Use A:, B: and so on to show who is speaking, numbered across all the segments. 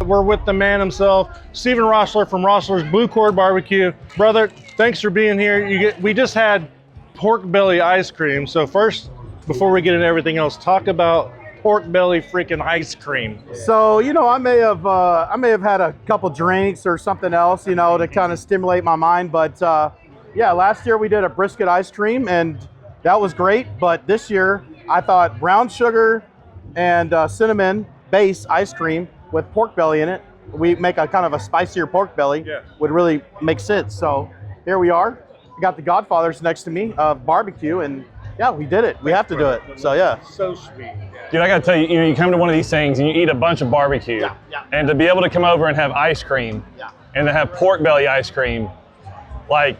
A: We're with the man himself, Stephen Rossler from Rossler's Blue Cord Barbecue. Brother, thanks for being here. We just had pork belly ice cream. So first, before we get into everything else, talk about pork belly freaking ice cream.
B: So, you know, I may have had a couple drinks or something else, you know, to kind of stimulate my mind. But yeah, last year we did a brisket ice cream and that was great. But this year I thought brown sugar and cinnamon base ice cream with pork belly in it, we make a kind of a spicier pork belly, would really make sense. So here we are. We got the Godfathers next to me of barbecue, and yeah, we did it. We have to do it. So yeah.
A: So sweet.
C: Dude, I gotta tell you, you come to one of these things and you eat a bunch of barbecue, and to be able to come over and have ice cream, and to have pork belly ice cream, like,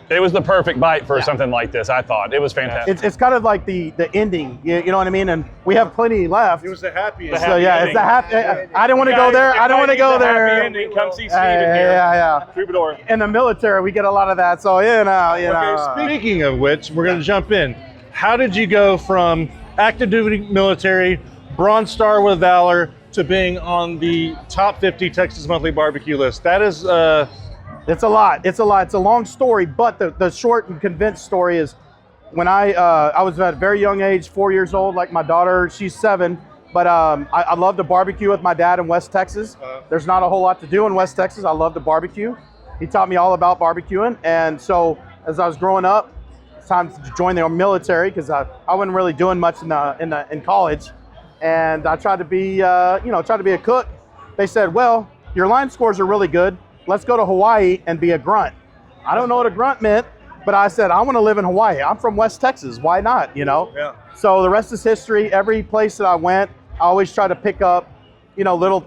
C: it was the perfect bite for something like this, I thought. It was fantastic.
B: It's kind of like the ending, you know what I mean? And we have plenty left.
A: It was the happiest.
B: So yeah, it's the happy. I didn't want to go there. I don't want to go there.
A: Happy ending. Come see Steven here.
B: Yeah.
A: Troubadour.
B: In the military, we get a lot of that. So you know.
A: Speaking of which, we're going to jump in. How did you go from active duty military, Bronze Star with Valor, to being on the top 50 Texas Monthly Barbecue list? That is
B: it's a lot. It's a long story, but the short and condensed story is when I was at a very young age, 4 years old, like my daughter, she's 7, but I love to barbecue with my dad in West Texas. There's not a whole lot to do in West Texas. I love to barbecue. He taught me all about barbecuing, and so as I was growing up, it's time to join the military because I wasn't really doing much in college, and I tried to be a cook. They said, well, your line scores are really good. Let's go to Hawaii and be a grunt. I don't know what a grunt meant, but I said, I want to live in Hawaii. I'm from West Texas. Why not, you know? Yeah. So the rest is history. Every place that I went, I always try to pick up, you know, little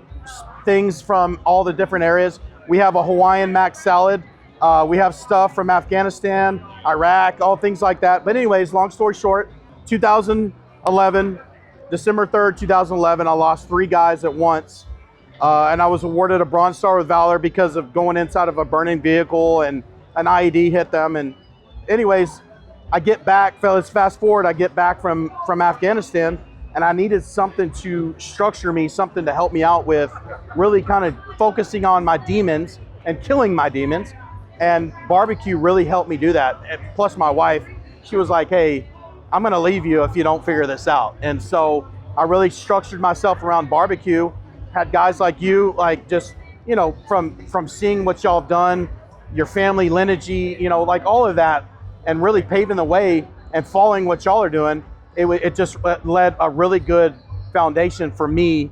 B: things from all the different areas. We have a Hawaiian mac salad. We have stuff from Afghanistan, Iraq, all things like that. But anyways, long story short, 2011, December 3rd, 2011, I lost 3 guys at once. And I was awarded a Bronze Star with Valor because of going inside of a burning vehicle and an IED hit them. And anyways, I get back, fellas, fast forward, I get back from Afghanistan, and I needed something to structure me, something to help me out with really kind of focusing on my demons and killing my demons. And barbecue really helped me do that. And plus my wife, she was like, hey, I'm gonna leave you if you don't figure this out. And so I really structured myself around barbecue. Had guys like you, like just, you know, from seeing what y'all have done, your family lineage, you know, like all of that, and really paving the way and following what y'all are doing, it just led a really good foundation for me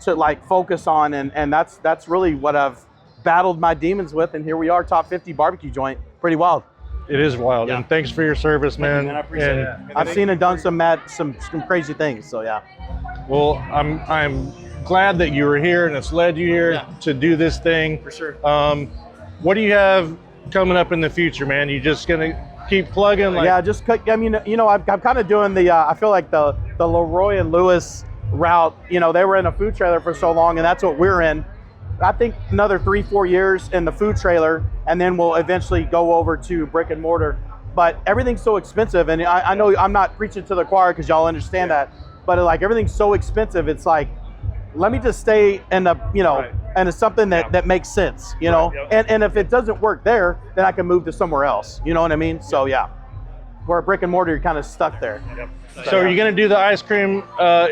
B: to like focus on, and that's really what I've battled my demons with, and here we are, top 50 barbecue joint. Pretty wild.
A: It is wild, and thanks for your service, man.
B: I appreciate it. I've seen and done some crazy things, so yeah.
A: Well, I'm glad that you were here and it's led you here to do this thing.
B: For sure.
A: What do you have coming up in the future, man? You just gonna keep plugging? Like...
B: Yeah, I mean, you know, I'm kind of doing the, I feel like the Leroy and Lewis route. You know, they were in a food trailer for so long, and that's what we're in. I think another 3-4 years in the food trailer, and then we'll eventually go over to brick and mortar. But everything's so expensive, and I know I'm not preaching to the choir because y'all understand that, but like everything's so expensive, it's like, let me just stay in the, you know, and it's something that makes sense, you know, and if it doesn't work there, then I can move to somewhere else, you know what I mean? So yeah, where brick and mortar, you're kind of stuck there.
A: So are you going to do the ice cream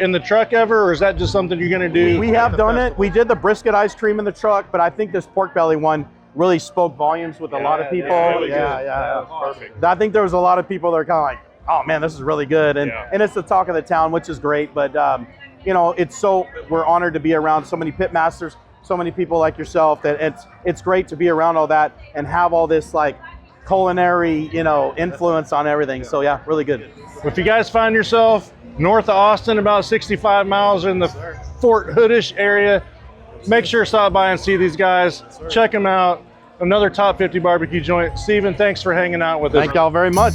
A: in the truck ever, or is that just something you're going to do?
B: We have done it. We did the brisket ice cream in the truck, but I think this pork belly one really spoke volumes with a lot of people. Perfect. I think there was a lot of people that are kind of like, oh man, this is really good, and it's the talk of the town, which is great. But you know, we're honored to be around so many pitmasters, so many people like yourself, that it's great to be around all that and have all this like culinary, you know, influence on everything. So yeah, really good.
A: If you guys find yourself north of Austin, about 65 miles in the Fort Hoodish area, make sure to stop by and see these guys. Check them out. Another top 50 barbecue joint. Steven, thanks for hanging out with us.
B: Thank y'all very much.